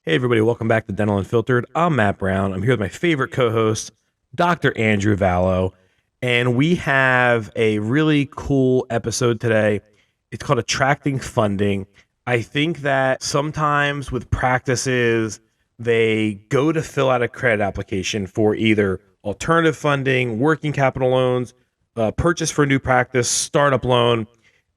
Hey, everybody, welcome back to Dental Unfiltered. I'm Matt Brown. I'm here with my favorite co host, Dr. Andrew Vallo, and we have a really cool episode today. It's called Attracting Funding. I think that sometimes with practices, they go to fill out a credit application for either alternative funding, working capital loans, purchase for a new practice, startup loan.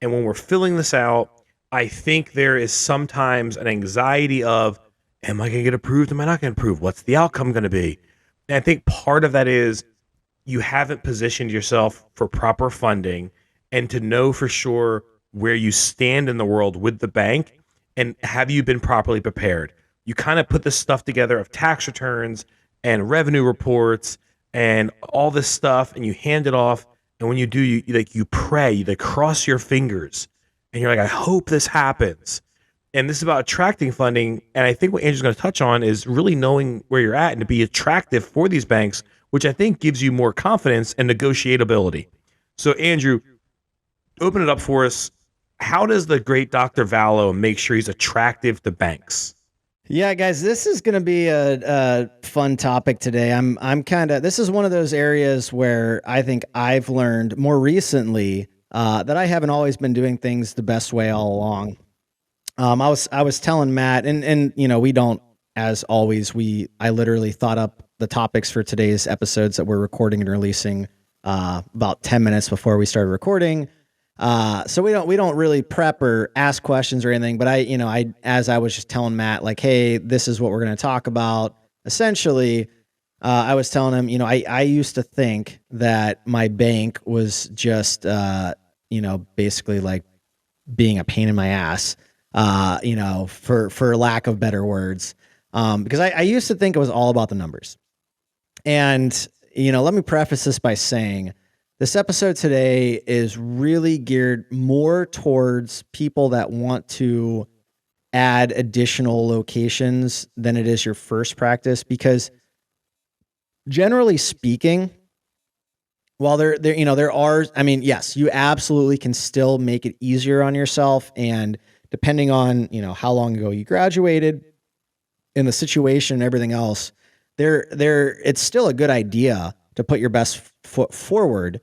And when we're filling this out, I think there is sometimes an anxiety of, am I going to get approved? Am I not going to approve? What's the outcome going to be? And I think part of that is you haven't positioned yourself for proper funding and to know for sure where you stand in the world with the bank, and have you been properly prepared. You kind of put this stuff together of tax returns and revenue reports and all this stuff, and you hand it off. And when you do, you pray, you like cross your fingers, and you're like, I hope this happens. And this is about attracting funding. And I think what Andrew's going to touch on is really knowing where you're at and to be attractive for these banks, which I think gives you more confidence and negotiability. So, Andrew, open it up for us. How does the great Dr. Vallo make sure he's attractive to banks? Yeah, guys, this is going to be a fun topic today. This is one of those areas where I think I've learned more recently that I haven't always been doing things the best way all along. I was telling Matt, and we don't, as always, I literally thought up the topics for today's episodes that we're recording and releasing about 10 minutes before we started recording. So we don't really prep or ask questions or anything, but as I was just telling Matt, like, hey, this is what we're going to talk about. Essentially, I was telling him, I used to think that my bank was just, basically like being a pain in my ass, for lack of better words. Because I used to think it was all about the numbers. And, let me preface this by saying this episode today is really geared more towards people that want to add additional locations than it is your first practice. Because generally speaking, while there are, I mean, yes, you absolutely can still make it easier on yourself. And depending on, how long ago you graduated and the situation and everything else, it's still a good idea to put your best foot forward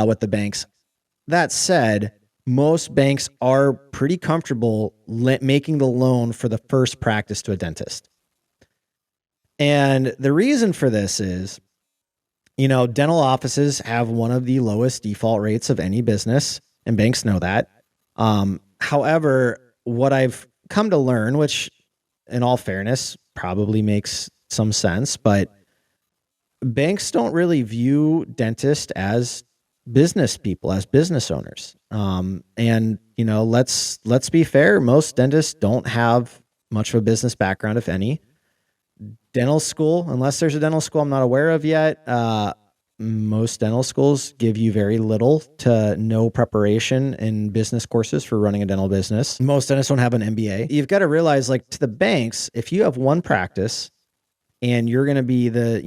with the banks. That said, most banks are pretty comfortable making the loan for the first practice to a dentist. And the reason for this is, dental offices have one of the lowest default rates of any business, and banks know that. However, what I've come to learn, which in all fairness probably makes some sense, but banks don't really view dentists as business people, as business owners. And let's be fair, most dentists don't have much of a business background, if any. Dental school, unless there's a dental school I'm not aware of yet, most dental schools give you very little to no preparation in business courses for running a dental business. Most dentists don't have an MBA. You've got to realize, like, to the banks, if you have one practice and you're going to be the,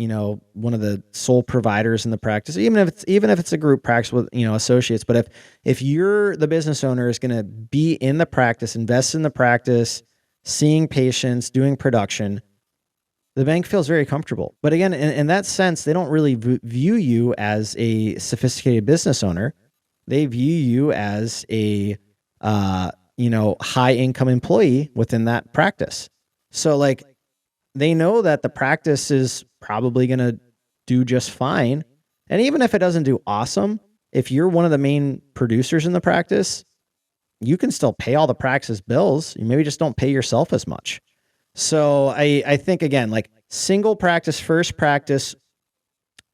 one of the sole providers in the practice, even if it's a group practice with, associates, but if you're the business owner is going to be in the practice, invest in the practice, seeing patients, doing production, the bank feels very comfortable. But again, in that sense, they don't really view you as a sophisticated business owner. They view you as a, high income employee within that practice. So like, they know that the practice is probably going to do just fine. And even if it doesn't do awesome, if you're one of the main producers in the practice, you can still pay all the practice bills. You maybe just don't pay yourself as much. So I think, again, like, single practice, first practice,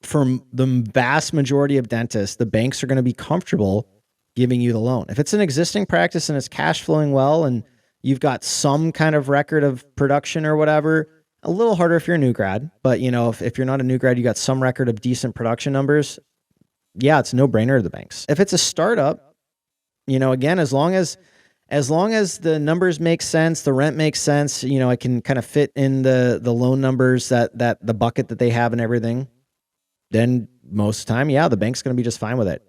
for the vast majority of dentists, the banks are going to be comfortable giving you the loan. If it's an existing practice and it's cash flowing well and you've got some kind of record of production or whatever, a little harder if you're a new grad, but if you're not a new grad, you got some record of decent production numbers, yeah, it's a no-brainer to the banks. If it's a startup, again, as long as the numbers make sense, the rent makes sense, it can kind of fit in the loan numbers, that the bucket that they have and everything, then most of the time, yeah, the bank's going to be just fine with it.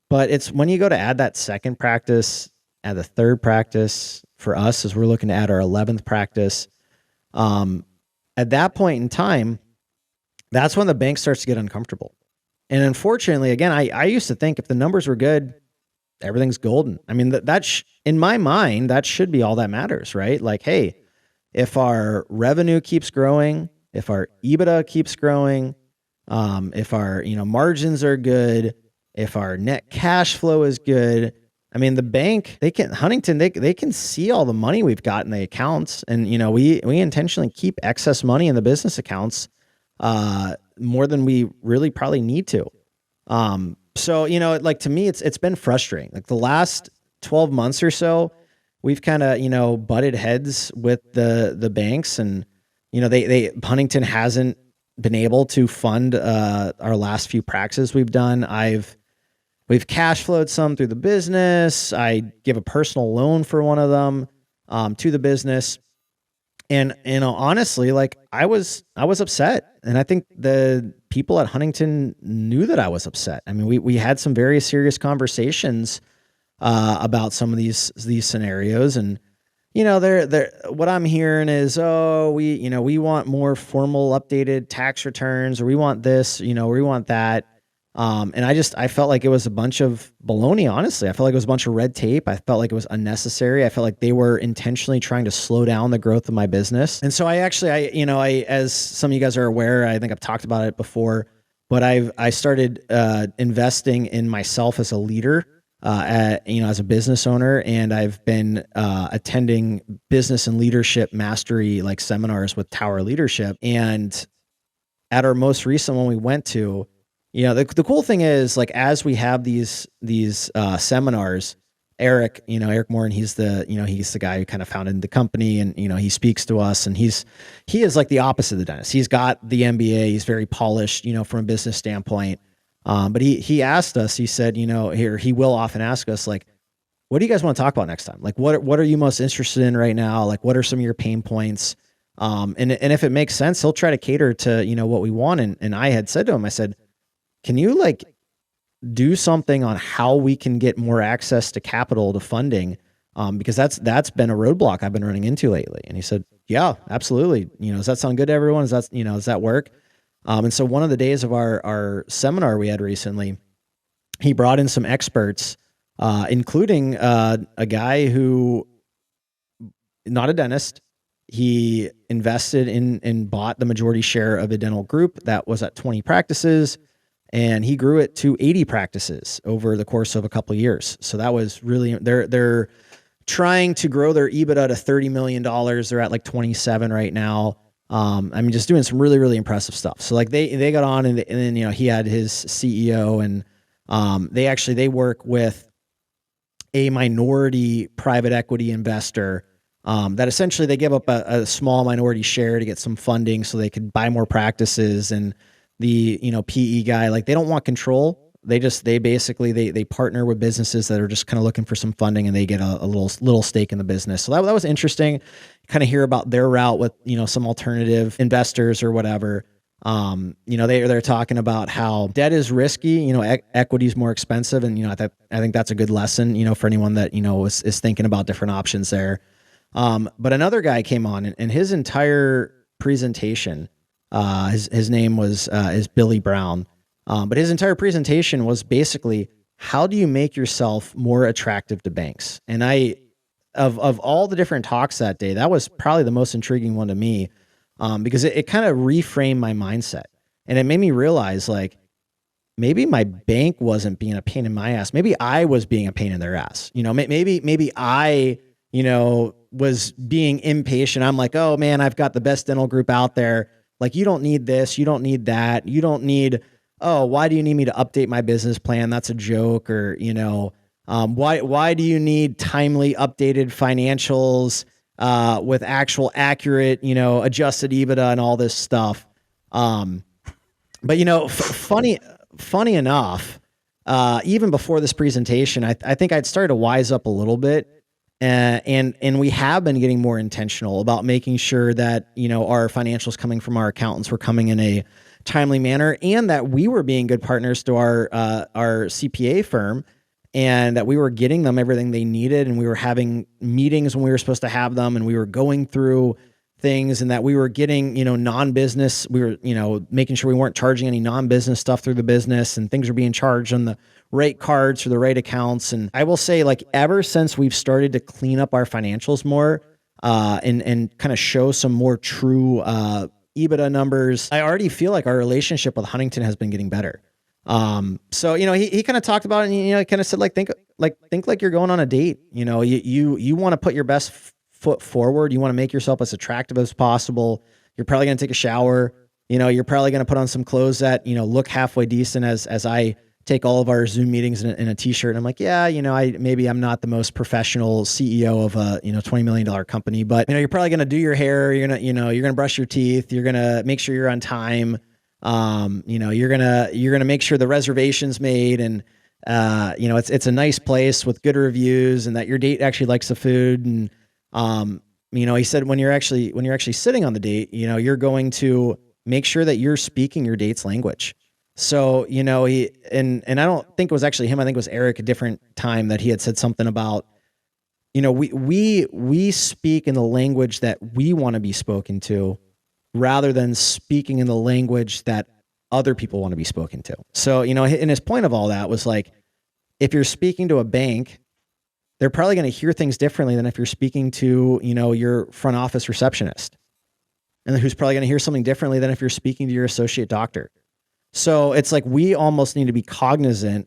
But it's when you go to add that second practice, add the third practice, for us, as we're looking to add our 11th practice, At that point in time, that's when the bank starts to get uncomfortable. And unfortunately, again, I used to think if the numbers were good, everything's golden. I mean, in my mind, that should be all that matters, right? Like, hey, if our revenue keeps growing, if our EBITDA keeps growing, if our margins are good, if our net cash flow is good, I mean, the bank, Huntington, they can see all the money we've got in the accounts, and we intentionally keep excess money in the business accounts, more than we really probably need to. So like, to me, it's been frustrating. Like the last 12 months or so, we've kind of butted heads with the banks, and they Huntington hasn't been able to fund our last few practices we've done. We've cash flowed some through the business. I give a personal loan for one of them to the business. And honestly, like I was upset, and I think the people at Huntington knew that I was upset. I mean, we had some very serious conversations about some of these scenarios, and they're what I'm hearing is, oh, we want more formal updated tax returns, or we want this, or we want that. And I felt like it was a bunch of baloney, honestly. I felt like it was a bunch of red tape. I felt like it was unnecessary. I felt like they were intentionally trying to slow down the growth of my business. And so I as some of you guys are aware, I think I've talked about it before, but I started investing in myself as a leader, as a business owner, and I've been attending business and leadership mastery like seminars with Tower Leadership. And at our most recent one we went to, the cool thing is, like, as we have these seminars, Eric Morin, he's the guy who kind of founded the company, and he speaks to us, and he is like the opposite of the dentist. He's got the MBA, he's very polished, from a business standpoint. But he asked us, he said, he will often ask us, like, what do you guys want to talk about next time? Like, what are you most interested in right now? Like, what are some of your pain points? And if it makes sense, he'll try to cater to, what we want. And I had said to him, I said, can you like do something on how we can get more access to capital, to funding? Because that's been a roadblock I've been running into lately. And he said, yeah, absolutely. Does that sound good to everyone? Does that work? And so one of the days of our seminar we had recently, he brought in some experts, including a guy who, not a dentist. He invested in and bought the majority share of a dental group that was at 20 practices, and he grew it to 80 practices over the course of a couple of years. So that was really, they're trying to grow their EBITDA to $30 million. They're at like 27 right now. I mean, just doing some really, really impressive stuff. So like they got on, and then, he had his CEO, and they work with a minority private equity investor, that essentially they give up a small minority share to get some funding so they could buy more practices. And the PE guy, like, they don't want control. They basically partner with businesses that are just kind of looking for some funding, and they get a little stake in the business. So that was interesting. Kind of hear about their route with some alternative investors or whatever. They're talking about how debt is risky. Equity is more expensive, and I think that's a good lesson. For anyone that is thinking about different options there. But another guy came on, and his entire presentation, his name is Billy Brown. But his entire presentation was basically, how do you make yourself more attractive to banks? And of all the different talks that day, that was probably the most intriguing one to me, because it kind of reframed my mindset, and it made me realize, like, maybe my bank wasn't being a pain in my ass. Maybe I was being a pain in their ass. Maybe I, was being impatient. I'm like, oh man, I've got the best dental group out there. Like, you don't need this, you don't need that, you don't need, oh, why do you need me to update my business plan? That's a joke. Or, why do you need timely updated financials, with actual accurate, adjusted EBITDA and all this stuff. But funny enough, even before this presentation, I think I'd started to wise up a little bit. And we have been getting more intentional about making sure that, our financials coming from our accountants were coming in a timely manner, and that we were being good partners to our CPA firm, and that we were getting them everything they needed. And we were having meetings when we were supposed to have them. And we were going through things, and that we were getting, non-business. We were, making sure we weren't charging any non-business stuff through the business, and things were being charged on the right cards for the right accounts. And I will say, like, ever since we've started to clean up our financials more, and kind of show some more true EBITDA numbers, I already feel like our relationship with Huntington has been getting better. So he kind of talked about it, and he kind of said, like, think like you're going on a date. You want to put your best foot forward. You want to make yourself as attractive as possible. You're probably going to take a shower. You're probably going to put on some clothes that look halfway decent. As I take all of our Zoom meetings in a t-shirt, and I'm like, yeah, I'm not the most professional CEO of a $20 million company, but you're probably going to do your hair. You're gonna brush your teeth. You're gonna make sure you're on time. You're gonna make sure the reservation's made, and it's a nice place with good reviews, and that your date actually likes the food. And he said when you're actually sitting on the date, you're going to make sure that you're speaking your date's language. So he and I don't think it was actually him. I think it was Eric a different time that he had said something about we speak in the language that we want to be spoken to, rather than speaking in the language that other people want to be spoken to. So, and his point of all that was like, if you're speaking to a bank, they're probably going to hear things differently than if you're speaking to, your front office receptionist, and who's probably going to hear something differently than if you're speaking to your associate doctor. So it's like, we almost need to be cognizant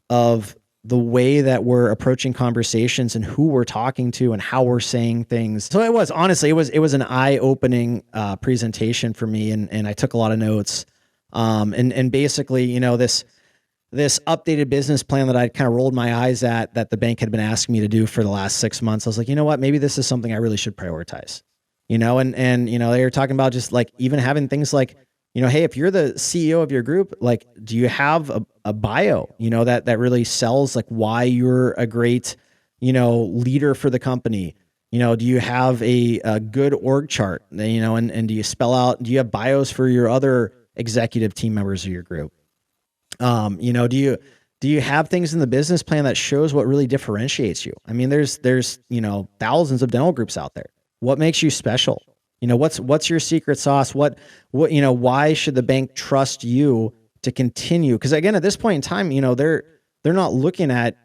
of the way that we're approaching conversations and who we're talking to and how we're saying things. So it was an eye-opening presentation for me, and I took a lot of notes. And basically, this updated business plan that I kind of rolled my eyes at, that the bank had been asking me to do for the last 6 months, I was like, you know what, maybe this is something I really should prioritize. And they were talking about just like even having things like, hey, if you're the CEO of your group, like, do you have a bio, that really sells like why you're a great, leader for the company? Do you have a good org chart, and do you do you have bios for your other executive team members of your group? Do you have things in the business plan that shows what really differentiates you? I mean, there's thousands of dental groups out there. What makes you special? What's your secret sauce? What why should the bank trust you to continue? Because again, at this point in time, they're not looking at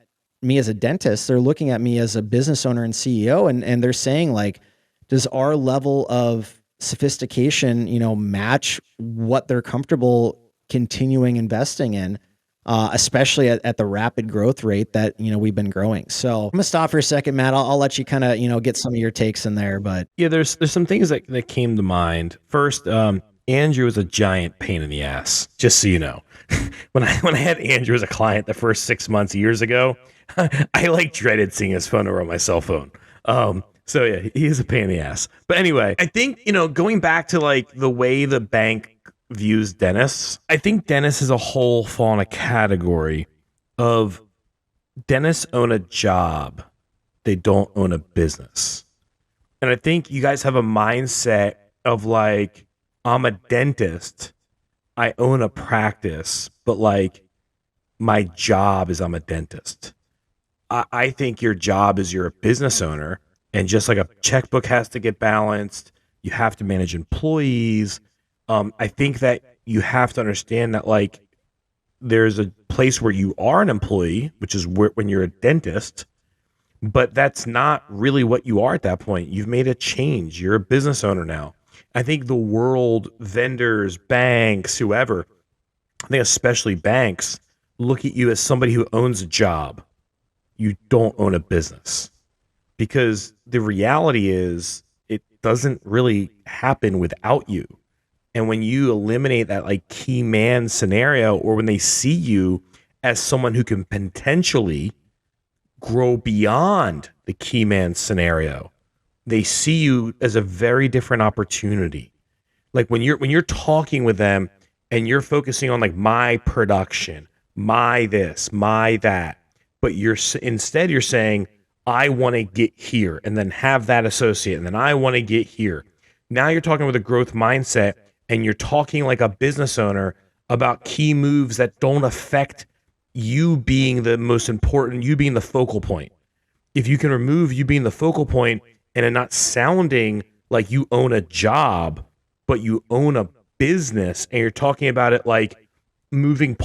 me as a dentist. They're looking at me as a business owner and CEO, and they're saying, like, does our level of sophistication, match what they're comfortable continuing investing in? Especially at the rapid growth rate that, we've been growing. So I'm gonna stop for a second, Matt. I'll let you kind of, get some of your takes in there, but yeah, there's some things that came to mind. First, Andrew is a giant pain in the ass, just so you know. when I had Andrew as a client the first 6 months years ago, I like dreaded seeing his phone number on my cell phone. So yeah, he is a pain in the ass. But anyway, I think, going back to like the way the bank views dentists, I think dentists as a whole fall in a category of dentists own a job, they don't own a business. And I think you guys have a mindset of like, I'm a dentist, I own a practice, but like my job is I'm a dentist. I think your job is you're a business owner, and just like a checkbook has to get balanced, you have to manage employees. I think that you have to understand that like there's a place where you are an employee, which is when you're a dentist, but that's not really what you are at that point. You've made a change. You're a business owner now. I think the world, vendors, banks, whoever, I think especially banks, look at you as somebody who owns a job. You don't own a business, because the reality is it doesn't really happen without you. And when you eliminate that like key man scenario, or when they see you as someone who can potentially grow beyond the key man scenario, they see you as a very different opportunity. Like when you're talking with them and you're focusing on like my production, my this, my that, but you're saying, I want to get here, and then have that associate, and then I want to get here. Now you're talking with a growth mindset, and you're talking like a business owner about key moves that don't affect you being the most important, you being the focal point. If you can remove you being the focal point and it not sounding like you own a job, but you own a business, and you're talking about it like moving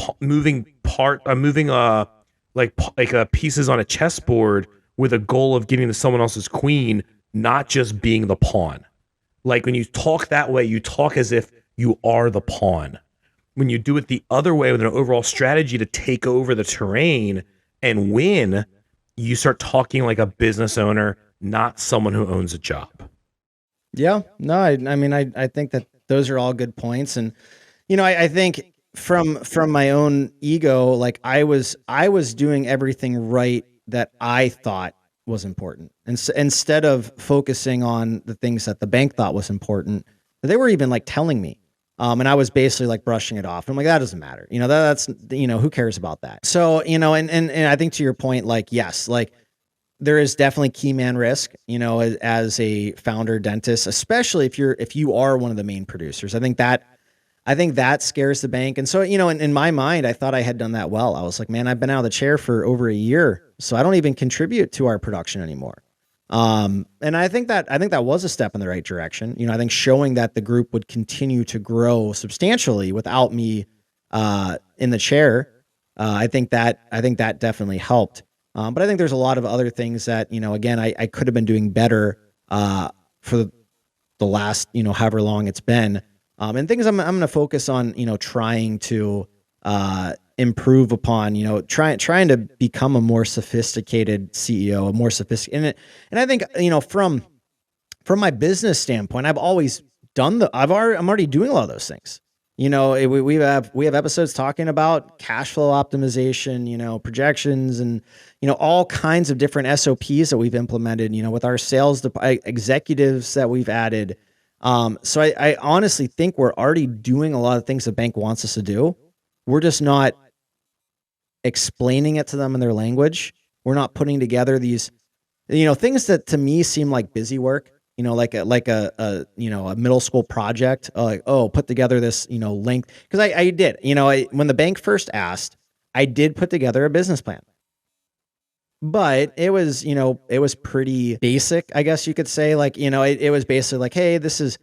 pieces on a chessboard with a goal of getting to someone else's queen, not just being the pawn. Like when you talk that way, you talk as if you are the pawn. When you do it the other way with an overall strategy to take over the terrain and win, you start talking like a business owner, not someone who owns a job. Yeah, no, I mean, I think that those are all good points. And, I think from my own ego, like I was doing everything right that I thought was important. And instead of focusing on the things that the bank thought was important, they were even like telling me. And I was basically like brushing it off. I'm like, that doesn't matter. That's, who cares about that? So, and I think to your point, like, yes, like there is definitely key man risk, as a founder dentist, especially if you are one of the main producers. I think that scares the bank. And so, in my mind, I thought I had done that well. I was like, man, I've been out of the chair for over a year, so I don't even contribute to our production anymore. And I think that was a step in the right direction. I think showing that the group would continue to grow substantially without me in the chair. I think that definitely helped. But I think there's a lot of other things that, again, I could have been doing better for the last, however long it's been. And things I'm going to focus on, trying to improve upon, trying to become a more sophisticated CEO, a more sophisticated. And I think, from my business standpoint, I've always done I'm already doing a lot of those things. We have episodes talking about cash flow optimization, projections, and all kinds of different SOPs that we've implemented. With our sales executives that we've added. So I honestly think we're already doing a lot of things the bank wants us to do. We're just not explaining it to them in their language. We're not putting together these, things that to me seem like busy work. Like a middle school project, like, oh, put together this, length. Cause I did, when the bank first asked, I did put together a business plan, but it was pretty basic, I guess you could say. Like, it was basically like, hey, this is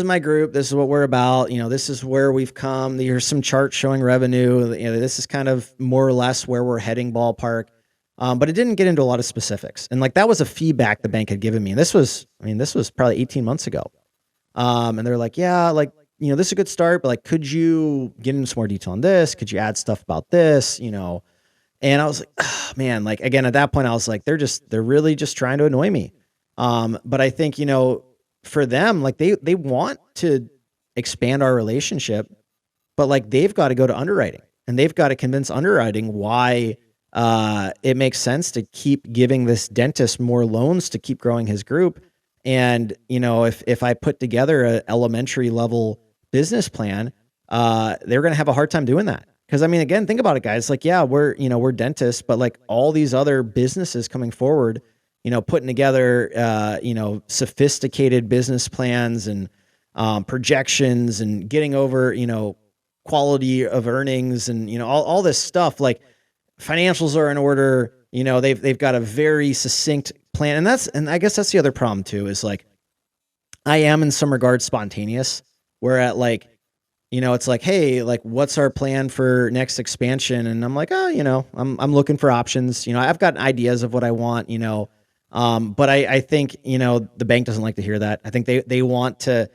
my group. This is what we're about. This is where we've come. Here's some charts showing revenue. This is kind of more or less where we're heading, ballpark. But it didn't get into a lot of specifics. And like, that was a feedback the bank had given me. And this was probably 18 months ago. And they're like, yeah, like, this is a good start, but like, could you get into some more detail on this? Could you add stuff about this? And I was like, oh, man, like, again, at that point I was like, they're really just trying to annoy me. But I think, for them, like they want to expand our relationship, but like they've got to go to underwriting and they've got to convince underwriting why it makes sense to keep giving this dentist more loans to keep growing his group. And, if I put together an elementary level business plan, they're going to have a hard time doing that. Cause I mean, again, think about it, guys. Like, yeah, we're dentists, but like all these other businesses coming forward, putting together, sophisticated business plans and projections and getting over, quality of earnings and, all this stuff. Like, financials are in order. They've got a very succinct plan. And I guess that's the other problem too, is like, I am in some regards spontaneous, where at like, it's like, hey, like, what's our plan for next expansion? And I'm like, oh, I'm looking for options. I've got ideas of what I want, but I think, the bank doesn't like to hear that. I think they want to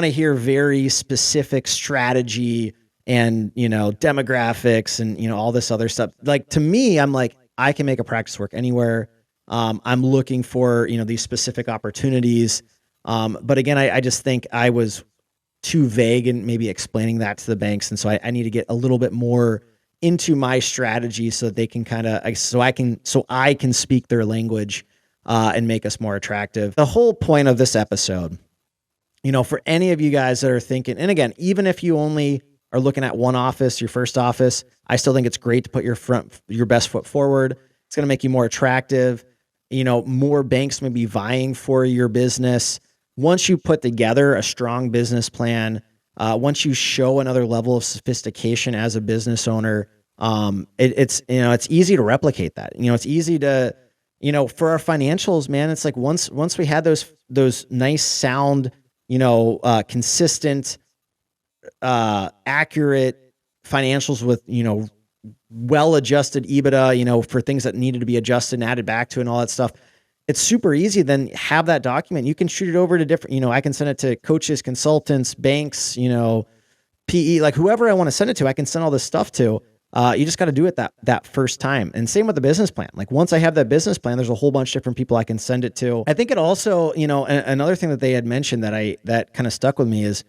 hear very specific strategy and, demographics and, all this other stuff. Like, to me, I'm like, I can make a practice work anywhere. I'm looking for, these specific opportunities. But again, I just think I was too vague and maybe explaining that to the banks. And so I need to get a little bit more into my strategy so that they can so I can speak their language, and make us more attractive. The whole point of this episode, for any of you guys that are thinking, and again, even if you only are looking at one office, your first office, I still think it's great to put your best foot forward. It's going to make you more attractive. More banks may be vying for your business. Once you put together a strong business plan, once you show another level of sophistication as a business owner, it's easy to replicate that. It's easy to for our financials, man, it's like once we had those nice sound, consistent, accurate financials with, well-adjusted EBITDA, for things that needed to be adjusted and added back to and all that stuff. It's super easy. Then have that document. You can shoot it over to different, I can send it to coaches, consultants, banks, PE, like whoever I want to send it to, I can send all this stuff to. You just got to do it that first time. And same with the business plan. Like once I have that business plan, there's a whole bunch of different people I can send it to. I think it also, another thing that they had mentioned that kind of stuck with me is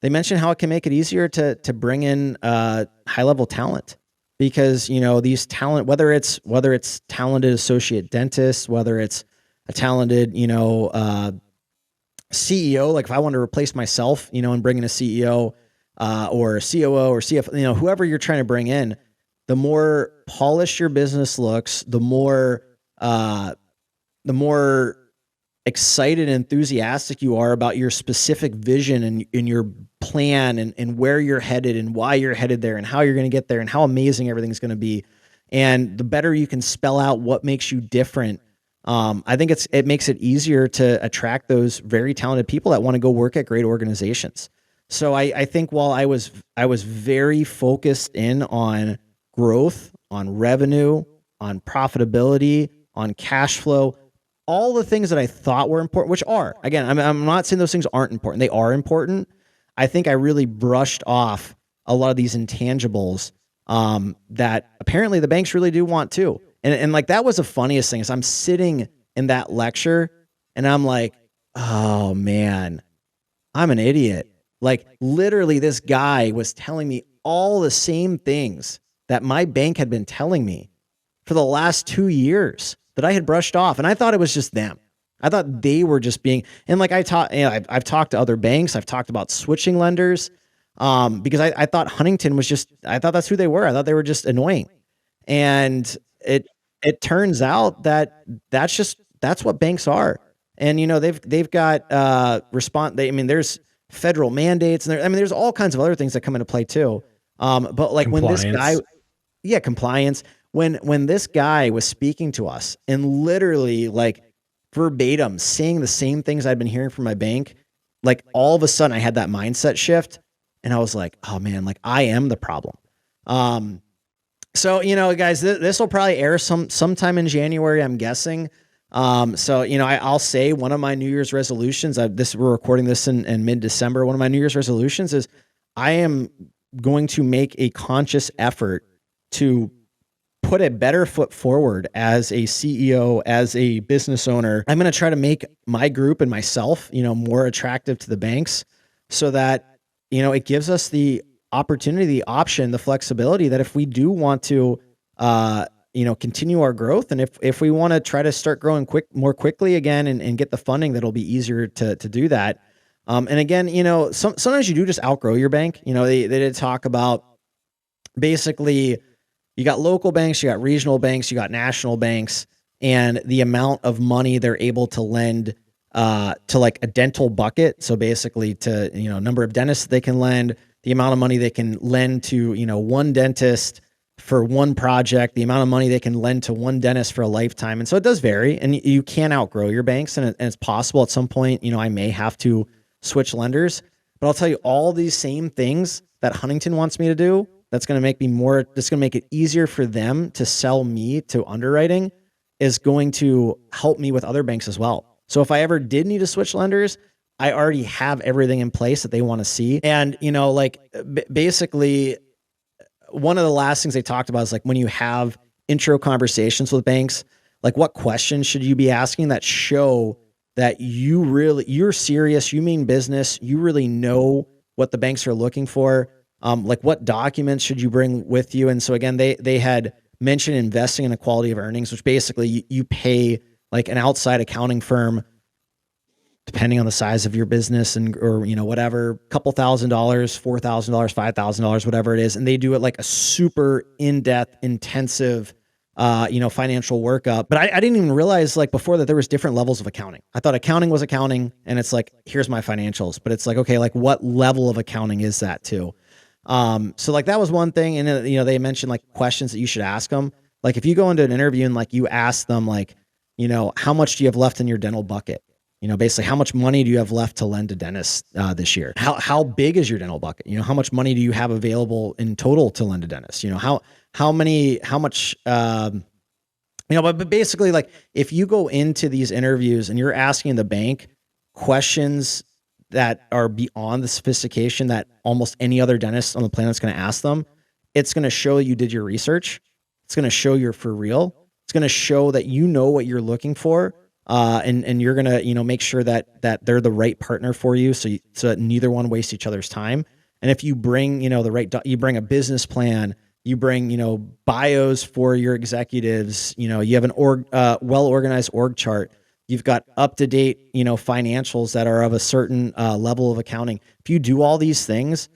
they mentioned how it can make it easier to bring in high level talent, because these talent, whether it's talented associate dentists, whether it's a talented CEO, like if I want to replace myself, and bring in a CEO or a COO or CFO, whoever you're trying to bring in, the more polished your business looks, the more excited and enthusiastic you are about your specific vision and in your plan and where you're headed and why you're headed there and how you're going to get there and how amazing everything's going to be. And the better you can spell out what makes you different, I think it makes it easier to attract those very talented people that want to go work at great organizations. So I think while I was very focused in on growth, on revenue, on profitability, on cash flow, all the things that I thought were important, which are, again, I'm not saying those things aren't important. They are important. I think I really brushed off a lot of these intangibles that apparently the banks really do want too. And like that was the funniest thing is I'm sitting in that lecture and I'm like, oh man, I'm an idiot. Like literally this guy was telling me all the same things that my bank had been telling me for the last 2 years that I had brushed off. And I thought it was just them. I thought they were just being, and like I've talked to other banks. I've talked about switching lenders because I thought Huntington was I thought that's who they were. I thought they were just annoying. And it turns out that that's what banks are. And, they've got there's federal mandates and there's all kinds of other things that come into play too. But like Compliance. when this guy, compliance, when this guy was speaking to us and literally like verbatim saying the same things I'd been hearing from my bank, like all of a sudden I had that mindset shift and I was like, oh man, like I am the problem. So, guys, this will probably air sometime in January, I'm guessing. So, I'll say one of my New Year's resolutions, we're recording this in mid-December. One of my New Year's resolutions is I am going to make a conscious effort to put a better foot forward as a CEO, as a business owner. I'm going to try to make my group and myself, more attractive to the banks so that, it gives us the opportunity, the option, the flexibility that if we do want to, continue our growth. And if we want to try to start growing more quickly again and get the funding, that'll be easier to do that. And again, sometimes you do just outgrow your bank. They did talk about basically you got local banks, you got regional banks, you got national banks, and the amount of money they're able to lend to like a dental bucket. So basically to, number of dentists they can lend, the amount of money they can lend to, one dentist for one project, the amount of money they can lend to one dentist for a lifetime. And so it does vary and you can outgrow your banks and it's possible at some point, I may have to switch lenders, but I'll tell you all these same things that Huntington wants me to do. That's going to make that's going to make it easier for them to sell me to underwriting is going to help me with other banks as well. So if I ever did need to switch lenders, I already have everything in place that they want to see. And, basically one of the last things they talked about is like when you have intro conversations with banks, like what questions should you be asking that show that you're serious, you mean business, you really know what the banks are looking for. Like what documents should you bring with you? And so again, they had mentioned investing in a quality of earnings, which basically you pay like an outside accounting firm, depending on the size of your business or whatever, couple $1,000, $4,000, $5,000, whatever it is. And they do it like a super in-depth, intensive, financial workup. But I didn't even realize like before that there was different levels of accounting. I thought accounting was accounting and it's like, here's my financials, but it's like, okay, like what level of accounting is that too? So like that was one thing. And they mentioned like questions that you should ask them. Like if you go into an interview and like you ask them like, how much do you have left in your dental bucket? Basically, how much money do you have left to lend to dentists this year? How big is your dental bucket? How much money do you have available in total to lend to dentists? How much but basically, like, if you go into these interviews and you're asking the bank questions that are beyond the sophistication that almost any other dentist on the planet is going to ask them, it's going to show you did your research. It's going to show you're for real. It's going to show that you know what you're looking for, and you're going to make sure that they're the right partner for you, so that neither one wastes each other's time. And if you bring you bring a business plan, you bring bios for your executives, you have an well organized org chart. You've got up to date financials that are of a certain level of accounting. If you do all these things,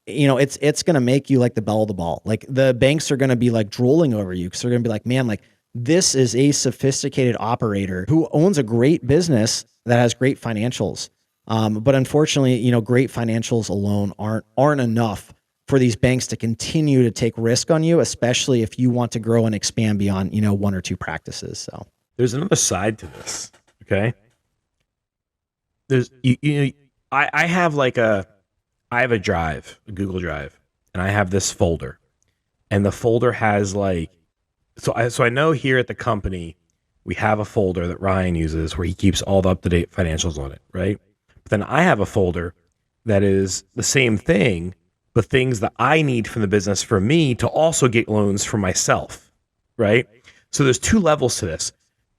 it's going to make you like the belle of the ball. Like, the banks are going to be like drooling over you, because they're going to be like, man, like, this is a sophisticated operator who owns a great business that has great financials. But unfortunately, great financials alone aren't enough for these banks to continue to take risk on you, especially if you want to grow and expand beyond, one or two practices. So there's another side to this. Okay. I have a drive, a Google Drive, and I have this folder, and the folder has so I know here at the company, we have a folder that Ryan uses where he keeps all the up-to-date financials on it, right? But then I have a folder that is the same thing, but things that I need from the business for me to also get loans for myself, right? So there's two levels to this.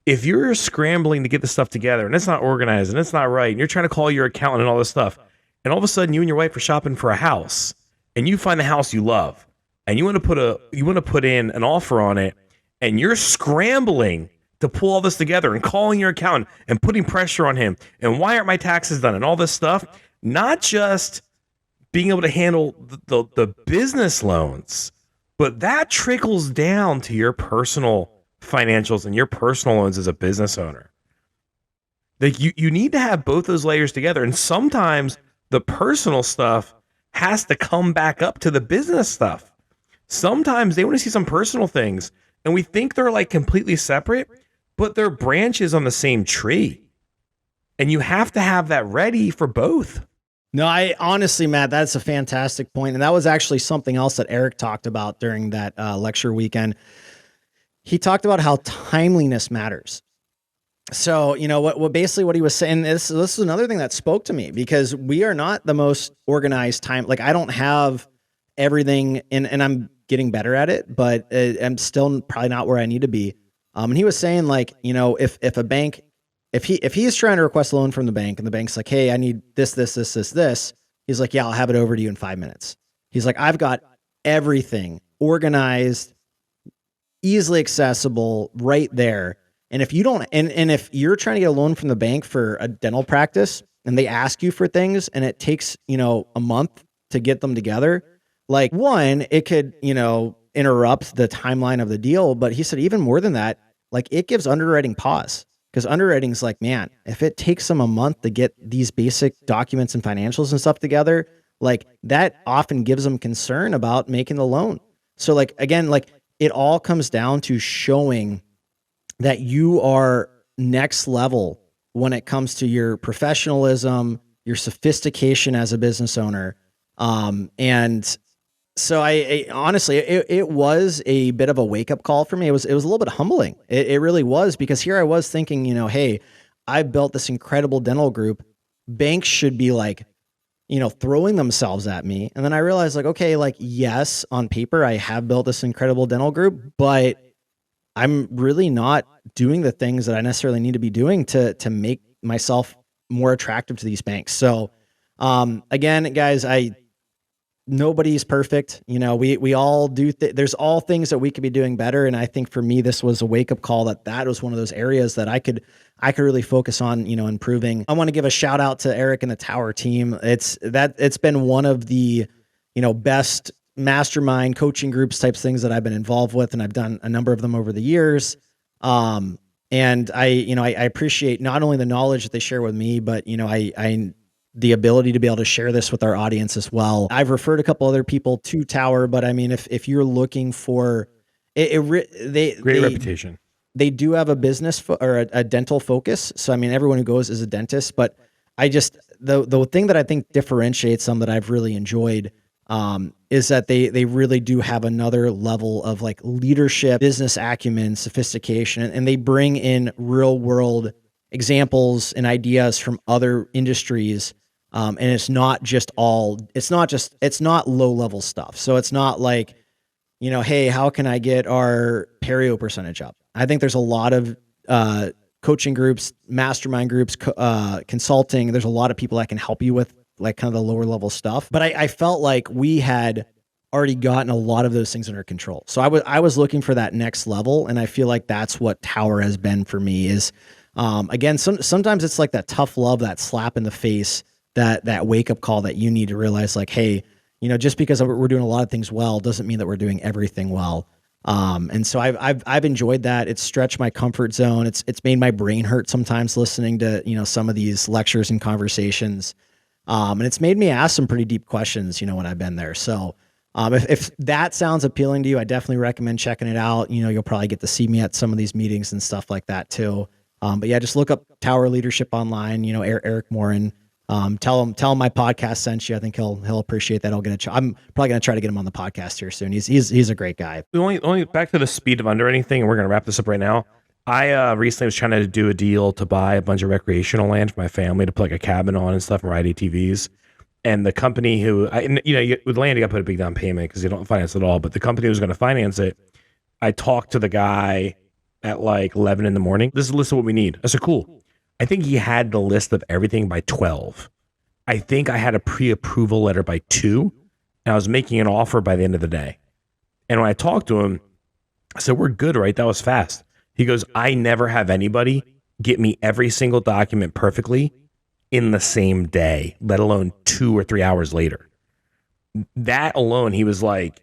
If you're scrambling to get this stuff together and it's not organized and it's not right, and you're trying to call your accountant and all this stuff, and all of a sudden you and your wife are shopping for a house, and you find the house you love, and you want to put in an offer on it, and you're scrambling to pull all this together and calling your accountant and putting pressure on him, and why aren't my taxes done and all this stuff, not just being able to handle the business loans, but that trickles down to your personal financials and your personal loans as a business owner. Like, you need to have both those layers together, and sometimes the personal stuff has to come back up to the business stuff. Sometimes they want to see some personal things, and we think they're like completely separate, but they're branches on the same tree. And you have to have that ready for both. No, I honestly, Matt, that's a fantastic point. And that was actually something else that Eric talked about during that lecture weekend. He talked about how timeliness matters. So, what he was saying, this is another thing that spoke to me, because we are not the most organized time. Like, I don't have everything and I'm getting better at it, but I'm still probably not where I need to be. And he was saying, like, if a bank, if he's trying to request a loan from the bank and the bank's like, hey, I need this, he's like, yeah, I'll have it over to you in 5 minutes. He's like, I've got everything organized, easily accessible right there. And if you don't, and if you're trying to get a loan from the bank for a dental practice and they ask you for things and it takes, a month to get them together, like, one, it could, interrupt the timeline of the deal. But he said, even more than that, like, it gives underwriting pause, because underwriting's like, man, if it takes them a month to get these basic documents and financials and stuff together, like, that often gives them concern about making the loan. So, like, again, like, it all comes down to showing that you are next level when it comes to your professionalism, your sophistication as a business owner. And so I honestly, it was a bit of a wake up call for me. It was a little bit humbling. It really was, because here I was thinking, hey, I built this incredible dental group. Banks should be like, throwing themselves at me. And then I realized, like, okay, like, yes, on paper, I have built this incredible dental group, but I'm really not doing the things that I necessarily need to be doing to make myself more attractive to these banks. So, again, guys, nobody's perfect. We all do. There's all things that we could be doing better. And I think for me, this was a wake up call that was one of those areas that I could really focus on, improving. I want to give a shout out to Eric and the Tower team. It's been one of the, best mastermind coaching groups types things that I've been involved with. And I've done a number of them over the years. And I appreciate not only the knowledge that they share with me, but, the ability to be able to share this with our audience as well. I've referred a couple other people to Tower, but I mean, if you're looking for great reputation. they do have a business or a dental focus. So I mean, everyone who goes is a dentist, but I just the thing that I think differentiates them that I've really enjoyed is that they really do have another level of like leadership, business acumen, sophistication, and they bring in real world examples and ideas from other industries. And it's not low level stuff. So it's not like, hey, how can I get our perio percentage up? I think there's a lot of coaching groups, mastermind groups, consulting. There's a lot of people that can help you with like kind of the lower level stuff. But I felt like we had already gotten a lot of those things under control. So I was looking for that next level, and I feel like that's what Tower has been for me. Is again, sometimes it's like that tough love, that slap in the face, that wake up call that you need to realize like, hey, just because we're doing a lot of things well doesn't mean that we're doing everything well. And so I've enjoyed that. It's stretched my comfort zone. It's made my brain hurt sometimes listening to, some of these lectures and conversations. And it's made me ask some pretty deep questions, when I've been there. So, if that sounds appealing to you, I definitely recommend checking it out. You'll probably get to see me at some of these meetings and stuff like that too. But yeah, just look up Tower Leadership online, Eric Morin. Tell him my podcast sent you. I think he'll appreciate that. I'm probably gonna try to get him on the podcast here soon. He's a great guy. The only back to the speed of underwriting thing, and we're gonna wrap this up right now. I recently was trying to do a deal to buy a bunch of recreational land for my family to put like a cabin on and stuff and ride ATVs. And the company who, with land, you got to put a big down payment because you don't finance it all. But the company who was going to finance it, I talked to the guy at like 11 in the morning. This is a list of what we need. I said, cool. I think he had the list of everything by 12. I think I had a pre-approval letter by 2. And I was making an offer by the end of the day. And when I talked to him, I said, we're good, right? That was fast. He goes, I never have anybody get me every single document perfectly in the same day, let alone 2 or 3 hours later. That alone, he was like,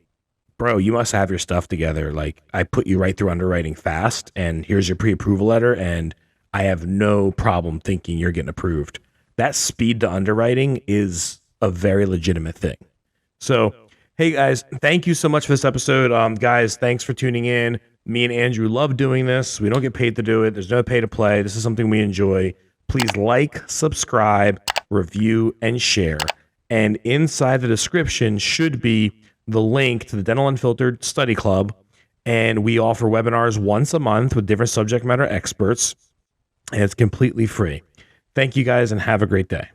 bro, you must have your stuff together. Like, I put you right through underwriting fast, and here's your pre-approval letter, and I have no problem thinking you're getting approved. That speed to underwriting is a very legitimate thing. So, hey guys, thank you so much for this episode. Guys, thanks for tuning in. Me and Andrew love doing this. We don't get paid to do it. There's no pay to play. This is something we enjoy. Please like, subscribe, review, and share. And inside the description should be the link to the Dental Unfiltered Study Club. And we offer webinars once a month with different subject matter experts. And it's completely free. Thank you guys and have a great day.